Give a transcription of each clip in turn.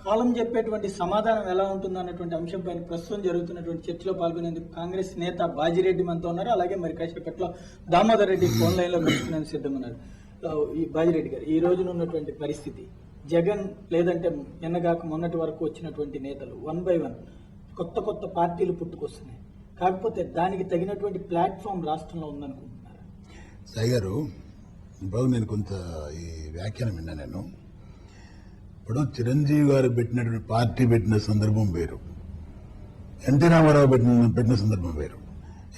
కాలం చెప్పేటువంటి సమాధానం ఎలా ఉంటుందో అన్నటువంటి అంశంపైన ప్రస్తుతం జరుగుతున్నటువంటి చర్చలో పాల్గొనేందుకు కాంగ్రెస్ నేత బాజిరెడ్డి మనతో ఉన్నారు. అలాగే మరి కాసేపట్లో దామోదర్ రెడ్డి ఫోన్ లైన్ లో కలుసుకునేందుకు సిద్ధమన్నారు. ఈ బాజిరెడ్డి గారు, ఈ రోజున ఉన్నటువంటి పరిస్థితి, జగన్ లేదంటే నిన్నగాక మొన్నటి వరకు వచ్చినటువంటి నేతలు 1 by 1 కొత్త పార్టీలు పుట్టుకొస్తున్నాయి. కాకపోతే దానికి తగినటువంటి ప్లాట్ఫామ్ రాష్ట్రంలో ఉందనుకుంటున్నారు. సాయి గారు, ఇప్పుడు నేను కొంత ఈ వ్యాఖ్యానం విన్నా. నేను ఇప్పుడు చిరంజీవి గారు పెట్టినటువంటి పార్టీ పెట్టిన సందర్భం వేరు, ఎన్టీ రామారావు పెట్టిన సందర్భం వేరు.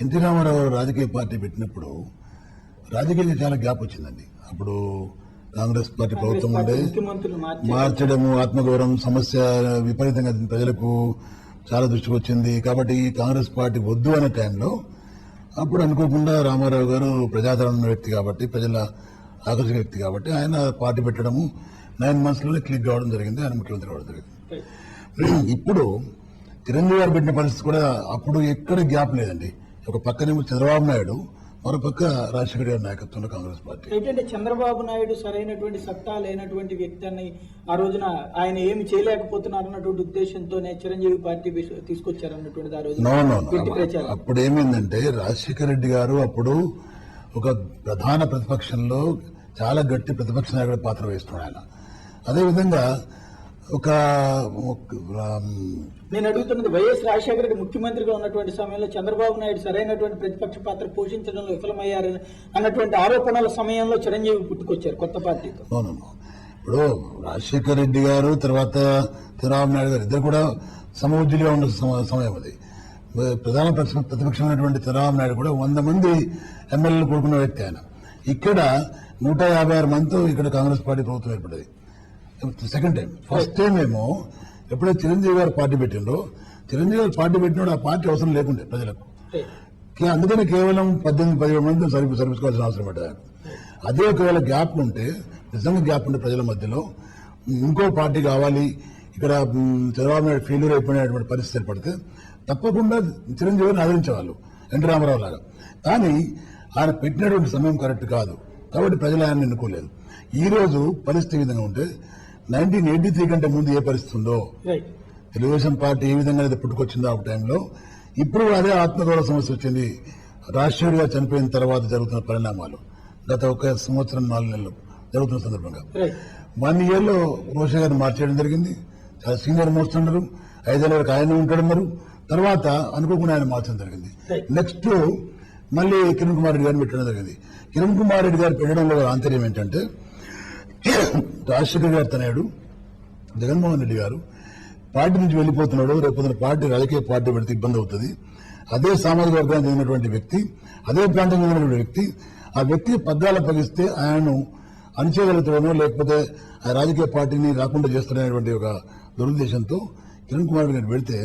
ఎన్టీ రామారావు రాజకీయ పార్టీ పెట్టినప్పుడు రాజకీయంగా చాలా గ్యాప్ వచ్చిందండి. అప్పుడు కాంగ్రెస్ పార్టీ ప్రభుత్వం ఉండే, మార్చడము, ఆత్మగౌరవం సమస్య విపరీతంగా ప్రజలకు చాలా దృష్టికి వచ్చింది. కాబట్టి కాంగ్రెస్ పార్టీ వద్దు అనే టైంలో అప్పుడు అనుకోకుండా రామారావు గారు ప్రజాదరణ ఉన్న వ్యక్తి కాబట్టి, ప్రజల ఆకర్షక వ్యక్తి కాబట్టి ఆయన పార్టీ పెట్టడము 9 months లోనే క్లిక్ కావడం జరిగింది. ఆయన ముఖ్యమంత్రి కావడం జరిగింది. ఇప్పుడు చిరంజీవి గారు పెట్టిన పరిస్థితి కూడా అప్పుడు ఎక్కడ గ్యాప్ లేదండి. ఒక పక్కనేమో చంద్రబాబు నాయుడు, మరో పక్క రాజశేఖర్ గారి నాయకత్వంలో కాంగ్రెస్ పార్టీ. ఏంటంటే చంద్రబాబు నాయుడు సరైనటువంటి సత్తా లేనటువంటి వ్యక్తి అని ఆ రోజున ఆయన ఏమి చేయలేకపోతున్నారు అన్నటువంటి ఉద్దేశంతోనే చిరంజీవి పార్టీ తీసుకొచ్చారన్నటువంటిది ఆ రోజు. అప్పుడు ఏమైందంటే రాజశేఖర రెడ్డి గారు అప్పుడు ఒక ప్రధాన ప్రతిపక్షంలో చాలా గట్టి ప్రతిపక్ష నాయకుడి పాత్ర వేస్తున్నాడు ఆయన. అదేవిధంగా నేను అడుగుతున్నది, వైఎస్ రాజశేఖర రెడ్డి ముఖ్యమంత్రిగా ఉన్నటువంటి సమయంలో చంద్రబాబు నాయుడు సరైనటువంటి ప్రతిపక్ష పాత్ర పోషించడంలో విఫలమయ్యారని అన్నటువంటి ఆరోపణల సమయంలో చిరంజీవి పుట్టుకొచ్చారు కొత్త పార్టీతో. ఇప్పుడు రాజశేఖర రెడ్డి గారు తర్వాత చంద్రబాబు నాయుడు గారు ఇద్దరు కూడా సమవుజ్జులుగా ఉన్న సమయం అది. ప్రధాన ప్రతిపక్షం ఉన్నటువంటి చంద్రబాబు నాయుడు కూడా 100 మంది ఎమ్మెల్యేలు కూడుకున్న వ్యక్తి ఆయన. ఇక్కడ 156 మందితో ఇక్కడ కాంగ్రెస్ పార్టీ ప్రభుత్వం ఏర్పడింది. Second time. ఫస్ట్ టైం ఏమో ఎప్పుడైతే చిరంజీవి గారు పార్టీ పెట్టిండో, చిరంజీవి గారు పార్టీ పెట్టినాడు ఆ పార్టీ అవసరం లేకుండే ప్రజలకు. అందుకని కేవలం 18-17 మందిని సరిపించుకోవాల్సిన అవసరం పడ్డది. అదే ఒకవేళ గ్యాప్ ఉంటే, నిజంగా గ్యాప్ ఉంటే ప్రజల మధ్యలో ఇంకో పార్టీ కావాలి, ఇక్కడ చంద్రబాబు నాయుడు ఫెయిల్యూర్ అయిపోయినటువంటి పరిస్థితి ఏర్పడితే తప్పకుండా చిరంజీవి గారిని ఆదరించేవాళ్ళు, ఎన్టీ రామారావు లాగా. కానీ ఆయన పెట్టినటువంటి సమయం కరెక్ట్ కాదు కాబట్టి ప్రజలు ఆయన ఎన్నుకోలేదు. ఈ రోజు పరిస్థితి విధంగా ఉంటే 1983 కంటే ముందు ఏ పరిస్థితి ఉందో, తెలుగుదేశం పార్టీ ఏ విధంగా అయితే పుట్టుకొచ్చిందో ఆ టైంలో, ఇప్పుడు అదే ఆత్మగౌరవ సమస్య వచ్చింది. రాజశేఖర్ గారు చనిపోయిన తర్వాత జరుగుతున్న పరిణామాలు గత 1 సంవత్సరం 4 నెలలు జరుగుతున్న సందర్భంగా 1 year లో రోషయ్య గారిని మార్చేయడం జరిగింది. చాలా సీనియర్ మోస్ట్ ఉన్నారు, 5 ఏళ్ళ వరకు ఆయన ఉంటాడన్నారు. తర్వాత అనుకోకుండా ఆయన మార్చడం జరిగింది. నెక్స్ట్ మళ్ళీ కిరణ్ కుమార్ రెడ్డి గారిని పెట్టడం జరిగింది. కిరణ్ కుమార్ రెడ్డి గారు పెట్టడంలో ఆంతర్యం ఏంటంటే, రాజశేఖర్ గారు తనయుడు జగన్మోహన్ రెడ్డి గారు పార్టీ నుంచి వెళ్లిపోతున్నాడు, రేపు పార్టీ రాజకీయ పార్టీ పెడితే ఇబ్బంది అవుతుంది. అదే సామాజిక వర్గానికి చెందినటువంటి వ్యక్తి, అదే ప్రాంతం చెందినటువంటి వ్యక్తి, ఆ వ్యక్తి పగ్గాలు పగిస్తే ఆయనను అణిచేయగలుగుతాడనో లేకపోతే ఆ రాజకీయ పార్టీని రాకుండా చేస్తాడనేటువంటి ఒక దురుద్దేశంతో కిరణ్ కుమార్ రెడ్డి గారు పెడితే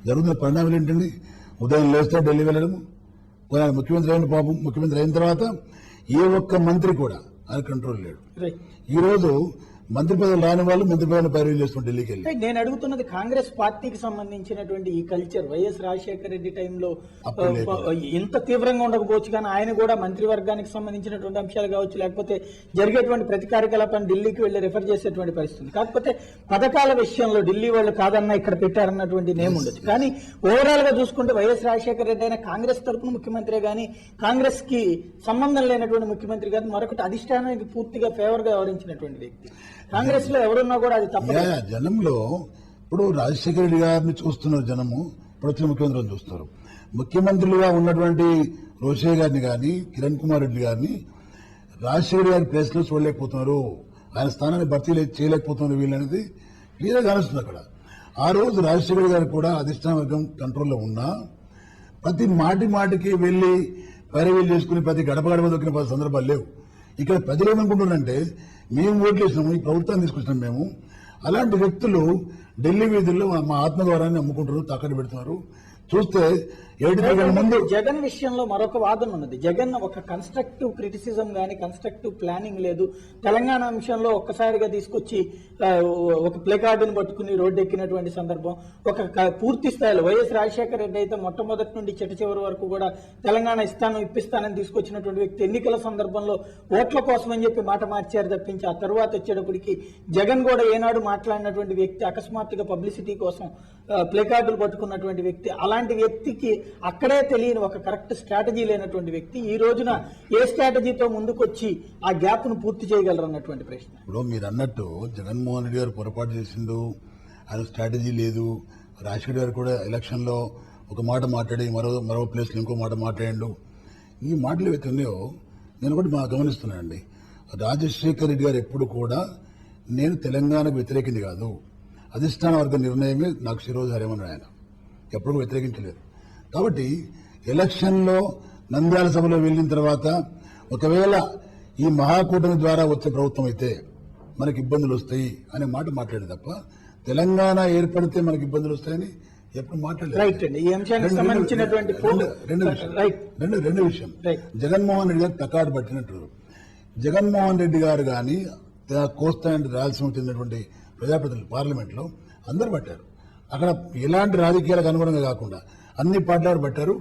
జరుగుతున్న పరిణామాలు ఏంటండి? ఉదయం లేస్తే ఢిల్లీ వెళ్ళడం, ముఖ్యమంత్రి అయిన పాపం ముఖ్యమంత్రి అయిన తర్వాత ఏ ఒక్క మంత్రి కూడా ఆయన కంట్రోల్ లేడు. ఈ రోజు మంత్రి పదవులు రాని వాళ్ళు మంత్రి పదవిని పైరవీ చేస్తున్న ఢిల్లీకి వెళ్ళి. నేను అడుగుతున్నది, కాంగ్రెస్ పార్టీకి సంబంధించినటువంటి ఈ కల్చర్ వైఎస్ రాజశేఖర రెడ్డి టైంలో ఇంత తీవ్రంగా ఉండకపోవచ్చు, కానీ ఆయన కూడా మంత్రివర్గానికి సంబంధించినటువంటి అంశాలు కావచ్చు, లేకపోతే జరిగేటువంటి ప్రతి కార్యకలాపాన్ని ఢిల్లీకి వెళ్లి రిఫర్ చేసేటువంటి పరిస్థితి. కాకపోతే పథకాల విషయంలో ఢిల్లీ వాళ్ళు కాదన్నా ఇక్కడ పెట్టారన్నటువంటి నేమ్ ఉండొచ్చు. కానీ ఓవరాల్ గా చూసుకుంటే వైఎస్ రాజశేఖర రెడ్డి అయినా కాంగ్రెస్ తరఫున ముఖ్యమంత్రి గానీ, కాంగ్రెస్ కి సంబంధం లేనటువంటి ముఖ్యమంత్రి గాని, మరొకటి అధిష్టానానికి పూర్తిగా ఫేవర్ గా వ్యవహరించినటువంటి వ్యక్తి. కాంగ్రెస్ లో ఎవరున్నా కూడా అది తప్ప. జనంలో ఇప్పుడు రాజశేఖర రెడ్డి గారిని చూస్తున్నారు జనము, ఇప్పుడు వచ్చిన ముఖ్యమంత్రిని చూస్తున్నారు. ముఖ్యమంత్రులుగా ఉన్నటువంటి రోషయ్య గారిని కానీ, కిరణ్ కుమార్ రెడ్డి గారిని రాజశేఖర గారి ప్లేస్ లో చూడలేకపోతున్నారు, ఆయన స్థానాన్ని భర్తీ చేయలేకపోతున్నారు వీళ్ళనేది క్లియర్ గా అనిపిస్తుంది అక్కడ. ఆ రోజు రాజశేఖర గారు కూడా అధిష్టాన వర్గం కంట్రోల్లో ఉన్నా ప్రతి మాటికి వెళ్లి పైరవీలు చేసుకుని ప్రతి గడప దొక్కిన సందర్భాలు లేవు. ఇక్కడ ప్రజలు ఏమనుకుంటున్నారంటే, మేము ఓట్లు వేసినాము, ఈ ప్రభుత్వాన్ని తీసుకొచ్చినాం మేము, అలాంటి వ్యక్తులు ఢిల్లీ వీధుల్లో మా ఆత్మగౌరవాన్ని అమ్ముకుంటారు, తాకట్టు పెడుతున్నారు. చూస్తే ముందు జగన్ విషయంలో మరొక వాదన ఉన్నది. జగన్ ఒక కన్స్ట్రక్టివ్ క్రిటిసిజం గానీ కన్స్ట్రక్టివ్ ప్లానింగ్ లేదు. తెలంగాణ అంశంలో ఒక్కసారిగా తీసుకొచ్చి ఒక ప్లేకార్డును పట్టుకుని రోడ్డు ఎక్కినటువంటి సందర్భం, పూర్తి స్థాయిలో వైఎస్ రాజశేఖర రెడ్డి అయితే మొట్టమొదటి నుండి చిట్ట చివరి వరకు కూడా తెలంగాణ ఇప్పిస్తానని తీసుకొచ్చినటువంటి వ్యక్తి ఎన్నికల సందర్భంలో ఓట్ల కోసం అని చెప్పి మాట మార్చారు తప్పించి ఆ తర్వాత వచ్చేటప్పటికి జగన్ కూడా ఏనాడు మాట్లాడినటువంటి వ్యక్తి అకస్మాత్తుగా పబ్లిసిటీ కోసం ప్లేకార్డులు పట్టుకున్నటువంటి వ్యక్తి. అలాంటి వ్యక్తికి అక్కడే తెలియని ఒక కరెక్ట్ స్ట్రాటజీ లేనటువంటి వ్యక్తి ఈ రోజున ఏ స్ట్రాటజీతో ముందుకొచ్చి ఆ గ్యాప్ ను పూర్తి చేయగలరు అన్నటువంటి ప్రశ్న. ఇప్పుడు మీరు అన్నట్టు జగన్మోహన్ రెడ్డి గారు పొరపాటు చేసిండు, ఆయన స్ట్రాటజీ లేదు. రాజశేఖర్ గారు కూడా ఎలక్షన్ లో ఒక మాట మాట్లాడి మరో ప్లేస్ లో ఇంకో మాట మాట్లాడిండు. ఈ మాటలు ఏవైతే ఉన్నాయో నేను కూడా గమనిస్తున్నానండి. రాజశేఖర్ రెడ్డి గారు ఎప్పుడు కూడా నేను తెలంగాణకు వ్యతిరేకింది కాదు, అధిష్టాన వర్గ నిర్ణయమే నాకు శిరోధార్యమని ఆయన ఎప్పుడు వ్యతిరేకించలేదు. కాబట్టి ఎలక్షన్లో నంద్యాల సభలో వెళ్ళిన తర్వాత ఒకవేళ ఈ మహాకూటమి ద్వారా వచ్చే ప్రభుత్వం అయితే మనకి ఇబ్బందులు వస్తాయి అనే మాట మాట్లాడే తప్ప తెలంగాణ ఏర్పడితే మనకి ఇబ్బందులు వస్తాయని ఎప్పుడు మాట్లాడలేదు. రెండు విషయం జగన్మోహన్ రెడ్డి గారు తకాడు పట్టినట్టు. జగన్మోహన్ రెడ్డి గారు కానీ కోస్తా అండ్ రాయలసీమ చెందినటువంటి ప్రజాప్రతినిధులు పార్లమెంట్ లో అందరు పట్టారు. అక్కడ ఎలాంటి రాజకీయాలకు అనుగుణంగా కాకుండా అన్ని పార్టీలు పట్టారు,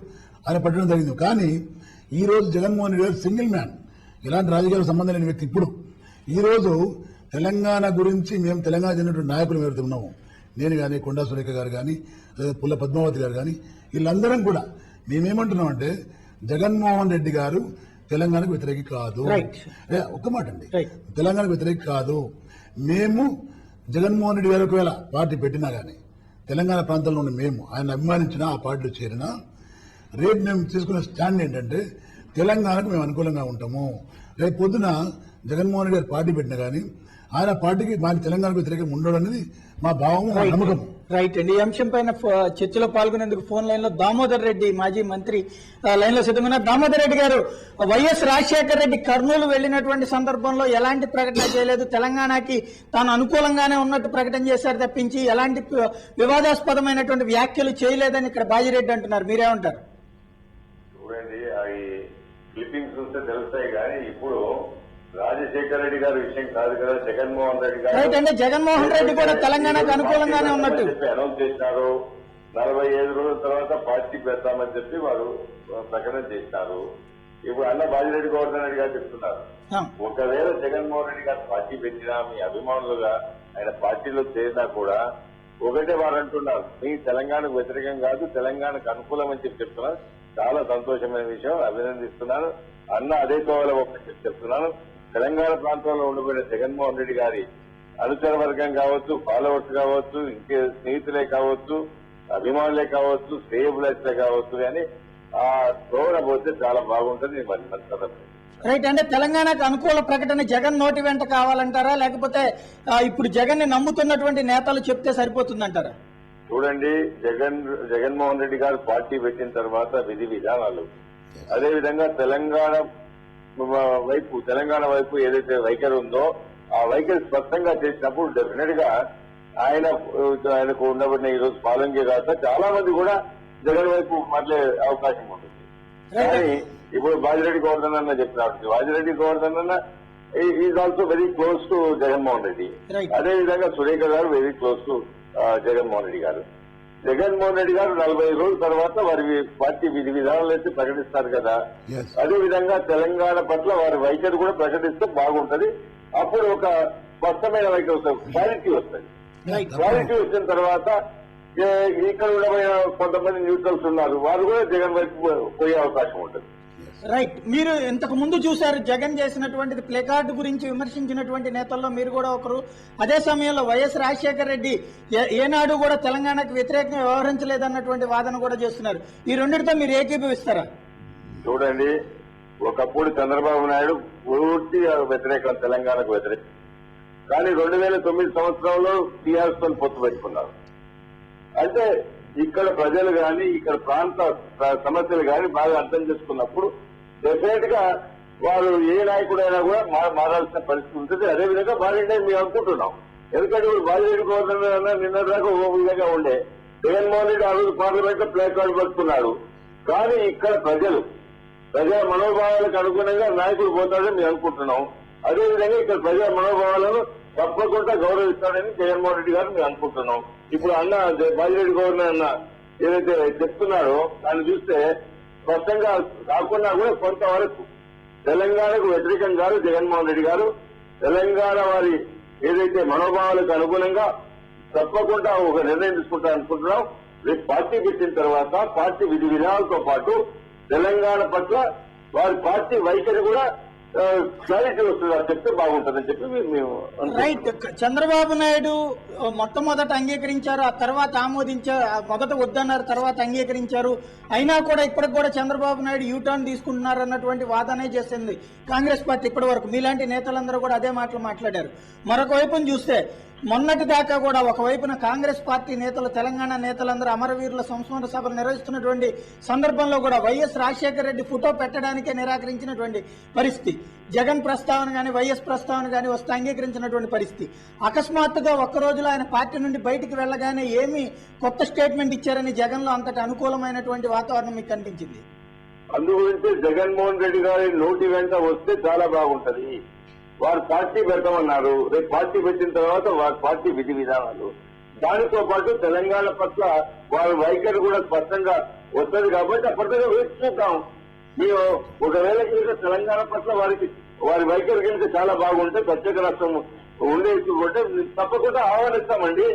ఆయన పట్టడం జరిగింది. కానీ ఈ రోజు జగన్మోహన్ రెడ్డి గారు సింగిల్ మ్యాన్, ఎలాంటి రాజకీయాలకు సంబంధం లేని వ్యక్తి. ఇప్పుడు ఈ రోజు తెలంగాణ గురించి మేము తెలంగాణ చెందినటువంటి నాయకులు ఎవరైతే ఉన్నాము, నేను కానీ కొండా సురేఖ గారు కానీ పుల్ల పద్మావతి గారు కానీ వీళ్ళందరం కూడా మేమేమంటున్నామంటే జగన్మోహన్ రెడ్డి గారు తెలంగాణకు వ్యతిరేకి కాదు. ఒక్క మాట అండి, తెలంగాణకు వ్యతిరేకి కాదు. మేము జగన్మోహన్ రెడ్డి గారు ఒకవేళ పార్టీ పెట్టినా కానీ తెలంగాణ ప్రాంతంలో ఉన్న మేము ఆయన అభిమానించినా ఆ పార్టీలో చేరినా రేపు మేము తీసుకున్న స్టాండ్ ఏంటంటే తెలంగాణకు మేము అనుకూలంగా ఉంటాము. రేపు పొద్దున జగన్మోహన్ రెడ్డి గారు పార్టీ పెట్టినా కానీ ఆయన పార్టీకి మాకు తెలంగాణకు వ్యతిరేకంగా ఉండడం అనేది మా భావము, మా నమ్మకం. రైట్ అండి. ఈ అంశం పైన చర్చలో పాల్గొనేందుకు ఫోన్ లైన్ లో దామోదర్ రెడ్డి మాజీ మంత్రి లైన్ లో సిద్ధమైన. దామోదర్ రెడ్డి గారు, వైఎస్ రాజశేఖర రెడ్డి కర్నూలు వెళ్లినటువంటి సందర్భంలో ఎలాంటి ప్రకటన చేయలేదు, తెలంగాణకి తాను అనుకూలంగానే ఉన్నట్టు ప్రకటన చేశారు తప్పించి ఎలాంటి వివాదాస్పదమైనటువంటి వ్యాఖ్యలు చేయలేదని ఇక్కడ బాజిరెడ్డి అంటున్నారు. మీరేమంటారు? చూడండి, అవి క్లిప్పింగ్స్ చూస్తే తెలుస్తాయి కానీ ఇప్పుడు రాజశేఖర రెడ్డి గారి విషయం కాదు కదా. జగన్మోహన్ రెడ్డి గారు అంటే జగన్మోహన్ రెడ్డి కూడా తెలంగాణకు అనుకూలంగానే ఉన్నట్టు అనౌన్స్ చేసినారు. 45 రోజుల తర్వాత పార్టీ పెడతామని చెప్పి వారు ప్రకటన చేసినారు. ఇప్పుడు అన్న బాజిరెడ్డి గోవర్ధన్ రెడ్డి గారు చెప్తున్నారు, ఒకవేళ జగన్మోహన్ రెడ్డి గారు పార్టీ పెట్టినా మీ అభిమానులుగా ఆయన పార్టీలో చేరినా కూడా ఒకటే వారు అంటున్నారు, మీ తెలంగాణకు వ్యతిరేకం కాదు, తెలంగాణకు అనుకూలం అని చెప్పి చెప్తున్నారు. చాలా సంతోషమైన విషయం, అభినందిస్తున్నాను అన్న. అదే కోవలో ఒకటి చెప్తున్నాను, తెలంగాణ ప్రాంతంలో ఉండిపోయిన జగన్మోహన్ రెడ్డి గారి అనుచర వర్గం కావచ్చు, ఫాలోవర్స్ కావచ్చు, ఇంకే స్నేహితులే కావచ్చు, అభిమానులే కావచ్చు, శ్రేయబులే కావచ్చు, కానీ ఆ ధోరణ పోతే చాలా బాగుంటుంది. రైట్. అంటే తెలంగాణకు అనుకూల ప్రకటన జగన్ నోటి వెంట కావాలంటారా, లేకపోతే ఇప్పుడు జగన్ ని నమ్ముతున్నటువంటి నేతలు చెప్తే సరిపోతుందంటారా? చూడండి, జగన్మోహన్ రెడ్డి గారు పార్టీ పెట్టిన తర్వాత విధి విధానాలు, అదేవిధంగా తెలంగాణ వైపు ఏదైతే వైఖరి ఉందో ఆ వైఖరి స్పష్టంగా చేసినప్పుడు డెఫినెట్ గా ఆయనకు ఉండబడిన ఈ రోజు పాలంగే కాక చాలా మంది కూడా జగన్ వైపు మళ్ళీ అవకాశం ఉంటుంది. కానీ ఇప్పుడు బాజిరెడ్డి గోవర్ధన్ అన్న చెప్పినప్పుడు, బాజిరెడ్డి గోవర్ధన్ అన్న is also very close to Jaganmohan Reddy. అదేవిధంగా సురేఖ గారు very close to Jaganmohan Reddy గారు. జగన్మోహన్ రెడ్డి గారు 45 రోజుల తర్వాత వారి పార్టీ విధి విధానాలు అయితే ప్రకటిస్తారు కదా. అదేవిధంగా తెలంగాణ పట్ల వారి వైఖరి కూడా ప్రకటిస్తే బాగుంటది. అప్పుడు ఒక స్పష్టమైన వైఖరి వస్తుంది, క్లారిటీ వస్తుంది. క్లారిటీ వచ్చిన తర్వాత ఇక్కడ ఉండబోయిన కొంతమంది న్యూట్రల్స్ ఉన్నారు, వారు కూడా జగన్ వైపు పోయే అవకాశం ఉంటుంది. రైట్. మీరు ఇంతకు ముందు చూశారు జగన్ చేసినటువంటిది ప్లేకార్డు గురించి విమర్శించినటువంటి నేతల్లో మీరు కూడా ఒకరు. అదే సమయంలో వైఎస్ రాజశేఖర రెడ్డి ఏనాడు కూడా తెలంగాణకు వ్యతిరేకంగా వ్యవహరించలేదన్నటువంటి వాదన కూడా చేస్తున్నారు. ఈ రెండింటితో మీరు ఏకీభవిస్తారా? చూడండి, ఒకప్పుడు చంద్రబాబు నాయుడు పూర్తి వ్యతిరేకం, తెలంగాణకు వ్యతిరేకం. కానీ 2009 సంవత్సరంలో టీఆర్ఎస్ తో పొత్తు పెట్టుకున్నారు. అంటే ఇక్కడ ప్రజలు కానీ ఇక్కడ ప్రాంత సమస్యలు కానీ బాగా అర్థం చేసుకున్నప్పుడు డెఫినెట్ గా వారు ఏ నాయకుడైనా కూడా మారాల్సిన పరిస్థితి ఉంటుంది. అదేవిధంగా బాధ్యత మేము అనుకుంటున్నాం. ఎందుకంటే ఇప్పుడు బాధ్యత గవర్నర్ నిన్న దాకా ఓ విధంగా ఉండే, జగన్మోహన్ రెడ్డి ఆ రోజు పార్లమెంట్ లో ప్లే కార్డు పట్టుకున్నాడు. కానీ ఇక్కడ ప్రజల మనోభావాలకు అనుగుణంగా నాయకుడు పోతాడని మేము అనుకుంటున్నాం. అదేవిధంగా ఇక్కడ ప్రజల మనోభావాలను తప్పకుండా గౌరవిస్తాడని జగన్మోహన్ రెడ్డి గారు మేము అనుకుంటున్నాం. ఇప్పుడు బాజిరెడ్డి గవర్నర్ అన్న ఏదైతే చెప్తున్నారో దాన్ని చూస్తే స్పష్టంగా కాకుండా కూడా కొంతవరకు తెలంగాణకు వ్యతిరేకం కాదు జగన్మోహన్ రెడ్డి గారు. తెలంగాణ వారి ఏదైతే మనోభావాలకు అనుగుణంగా తప్పకుండా ఒక నిర్ణయం తీసుకుంటా అనుకుంటున్నాం. రేపు పార్టీ పెట్టిన తర్వాత పార్టీ విధి విధానాలతో పాటు తెలంగాణ పట్ల వారి పార్టీ వైఖరి కూడా క్లారిటీ వస్తుంది. అది చెప్తే బాగుంటుందని చెప్పి మేము రైట్. చంద్రబాబు నాయుడు మొట్టమొదట అంగీకరించారు, ఆ తర్వాత ఆమోదించారు. మొదట వద్దన్నారు, తర్వాత అంగీకరించారు. అయినా కూడా ఇప్పటికి కూడా చంద్రబాబు నాయుడు యూటర్న్ తీసుకుంటున్నారు అన్నటువంటి వాదనే చేసింది కాంగ్రెస్ పార్టీ ఇప్పటి వరకు. మీలాంటి నేతలందరూ కూడా అదే మాటలు మాట్లాడారు. మరొక వైపును చూస్తే మొన్నటి దాకా కూడా ఒకవైపున కాంగ్రెస్ పార్టీ నేతలు, తెలంగాణ నేతలందరూ అమరవీరుల సంస్మరణ సభలు నిర్వహిస్తున్నటువంటి సందర్భంలో కూడా వైఎస్ రాజశేఖర రెడ్డి ఫోటో పెట్టడానికే నిరాకరించినటువంటి పరిస్థితి. జగన్ ప్రస్తావన కానీ వైఎస్ ప్రస్తావన కానీ వస్తే అంగీకరించినటువంటి పరిస్థితి. అకస్మాత్తుగా ఒక్క రోజులో ఆయన పార్టీ నుండి బయటికి వెళ్ళగానే ఏమి కొత్త స్టేట్మెంట్ ఇచ్చారని జగన్లో అంతటి అనుకూలమైనటువంటి వాతావరణం మీకు కనిపించింది. అందుగురించి జగన్మోహన్ రెడ్డి గారి నోటి వెంట వస్తే చాలా బాగుంటది. వారు పార్టీ పెడతామన్నారు. రేపు పార్టీ పెట్టిన తర్వాత వారి పార్టీ విధి విధానాలు, దానితో పాటు తెలంగాణ పట్ల వారి వైఖరి కూడా స్పష్టంగా వస్తుంది. కాబట్టి అప్పటిదాకా వేచి చూద్దాం. మేము ఒకవేళ కనుక తెలంగాణ పట్ల వారి వైఖరి కనుక చాలా బాగుంటే, ప్రత్యేక రాష్ట్రం ఉండేసుకుంటే తప్పకుండా ఆహ్వానిస్తామండి.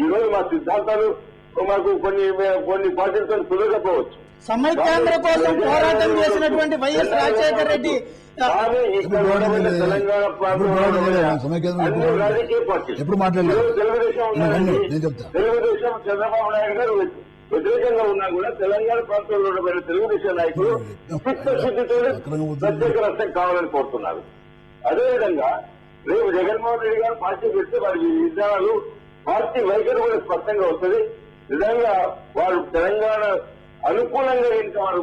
ఈ రోజు మా సిద్ధాంతాలు మాకు కొన్ని పార్టీలతో కుదరకపోవచ్చు. సమైక్యాంధ్ర కోసం పోరాటం చేసినటువంటి వైఎస్ రాజశేఖర రెడ్డి తెలంగాణ ప్రాంతంలో అన్ని రాజకీయ పార్టీలు ఎప్పుడు మాట్లాడలేదు. తెలుగుదేశం చంద్రబాబు నాయుడు గారు వ్యతిరేకంగా ఉన్నా కూడా తెలంగాణ ప్రాంతంలో ఉన్న తెలుగుదేశం నాయకులు చిత్తశుద్ధితో ప్రత్యేక రాష్ట్రం కావాలని కోరుతున్నారు. అదేవిధంగా రేపు జగన్మోహన్ రెడ్డి గారు పార్టీ పెడితే వారి విధానాలు, పార్టీ వైఖరి కూడా స్పష్టంగా వస్తుంది. నిజంగా వారు తెలంగాణ అనుకూలంగా ఇంకా వారు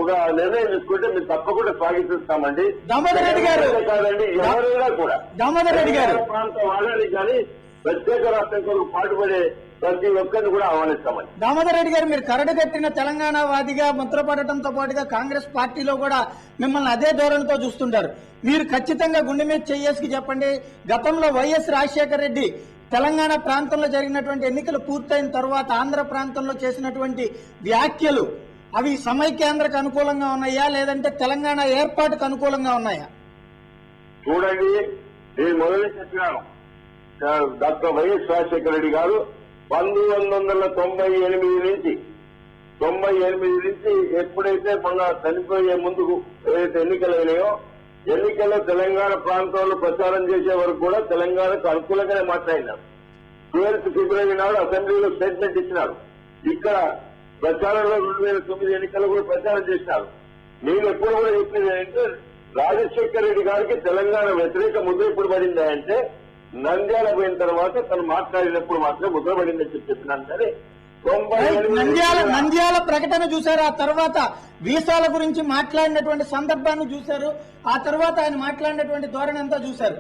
ఒక నిర్ణయం తీసుకుంటే మేము తప్పకుండా స్వాగతిస్తామండి. దామోదర్ రెడ్డి గారు కాదండి, ఎవరైనా కూడా దామోదర్ రెడ్డి గారు ప్రాంతం వాళ్ళని కానీ ప్రత్యేక రాష్ట్రం కొరకు పాటుపడే ప్రతి ఒక్కరిని కూడా ఆహ్వానిస్తామండి. దామోదర్ రెడ్డి గారు, మీరు కరడు కట్టిన తెలంగాణ వాదిగా ముద్రపడటంతో పాటుగా కాంగ్రెస్ పార్టీలో కూడా మిమ్మల్ని అదే ధోరణితో చూస్తుంటారు. మీరు ఖచ్చితంగా గుండె మీద చెయ్యేసి చెప్పండి, గతంలో వైఎస్ రాజశేఖర రెడ్డి తెలంగాణ ప్రాంతంలో జరిగినటువంటి ఎన్నికలు పూర్తయిన తర్వాత ఆంధ్ర ప్రాంతంలో చేసినటువంటి వ్యాఖ్యలు అవి సమైక్యాంధ్రకు అనుకూలంగా ఉన్నాయా, లేదంటే తెలంగాణ ఏర్పాటుకు అనుకూలంగా ఉన్నాయా? చూడండి, నేను మొదలు చెప్పినాను. డాక్టర్ వైఎస్ రాజశేఖర రెడ్డి గారు 1998 నుంచి ఎప్పుడైతే మొన్న చనిపోయే ముందుకు ఏదైతే ఎన్నికలైనాయో, ఎన్నికల్లో తెలంగాణ ప్రాంతంలో ప్రచారం చేసే వరకు కూడా తెలంగాణకు అనుకూలంగానే మాట్లాడినారు. 12 ఫిబ్రవరి నాడు అసెంబ్లీలో స్టేట్మెంట్ ఇచ్చినారు. ఇక్కడ ప్రచారంలో 2009 ఎన్నికల్లో కూడా ప్రచారం చేసినారు. నేను ఎప్పుడు కూడా చెప్పేది ఏంటంటే, రాజశేఖర రెడ్డి గారికి తెలంగాణ వ్యతిరేక ముద్ర ఎప్పుడు పడిందా అంటే నంద్యాల పోయిన తర్వాత తను మాట్లాడినప్పుడు మాత్రమే ముద్ర పడిందని చెప్పినాను. కానీ నంద్యాల ప్రకటన చూశారు, ఆ తర్వాత వీసాల గురించి మాట్లాడినటువంటి సందర్భాన్ని చూశారు, ఆ తర్వాత ఆయన మాట్లాడినటువంటి ధోరణి అంతా చూశారు.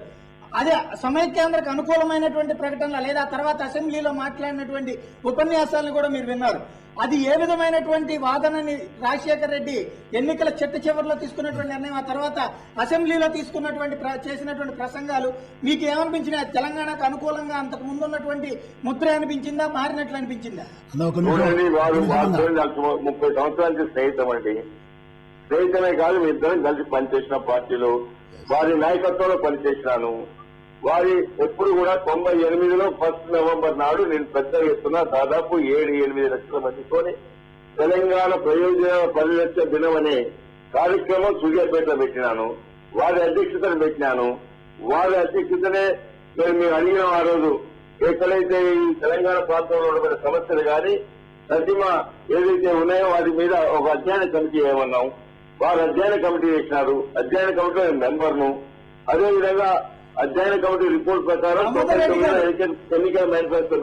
అదే సమైక్యాంధ్రకు అనుకూలమైనటువంటి ప్రకటనలు లేదా తర్వాత అసెంబ్లీలో మాట్లాడినటువంటి ఉపన్యాసాలను కూడా మీరు విన్నారు. అది ఏ విధమైనటువంటి వాదనని రాజశేఖర రెడ్డి ఎన్నికల చివరిలో తీసుకున్నటువంటి నిర్ణయం, ఆ తర్వాత అసెంబ్లీలో తీసుకున్నటువంటి చేసినటువంటి ప్రసంగాలు మీకు ఏమనిపించినాయి? తెలంగాణకు అనుకూలంగా అంతకు ముందు ఉన్నటువంటి ముద్ర అనిపించిందా, మారినట్లు అనిపించిందా? 30 సంవత్సరాలకి స్నేహితమే కాదు, మీ ఇద్దరం కలిసి పనిచేసిన పార్టీలు, వారి నాయకత్వంలో పనిచేసినాను. వారి ఎప్పుడు కూడా 98లో 1 నవంబర్ నాడు నేను పెద్ద ఎత్తున దాదాపు 7-8 లక్షల మందితోని తెలంగాణ ప్రయోజనాల పరిరక్ష దినం అనే కార్యక్రమం సూర్యాపేటలో పెట్టినాను. వారి అధ్యక్షతను పెట్టినాను. వారి అధ్యక్షతనే మేము అడిగిన ఆ రోజు ఎక్కడైతే ఈ తెలంగాణ ప్రాంతంలో ఉన్న సమస్యలు కానీ ప్రతిమ ఏదైతే ఉన్నాయో వాటి మీద ఒక అధ్యయన కమిటీ ఏమన్నాం. వారు అధ్యయన కమిటీ చేసినారు. అధ్యయన కమిటీలో మెంబర్ను. అదేవిధంగా అధ్యయన కమిటీ రిపోర్ట్ ప్రకారం ఎన్నికల మేనిఫెస్టో